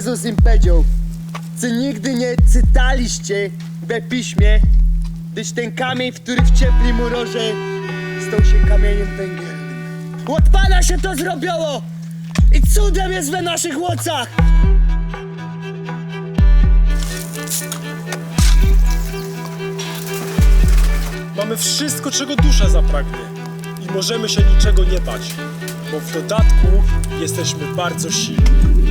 Jezus im powiedział, co nigdy nie czytaliście we piśmie, gdyż ten kamień, w który wciepli mu roże, stał się kamieniem węgielnym. Od Pana się to zrobiło i cudem jest we naszych łocach. Mamy wszystko, czego dusza zapragnie i możemy się niczego nie bać, bo w dodatku jesteśmy bardzo silni.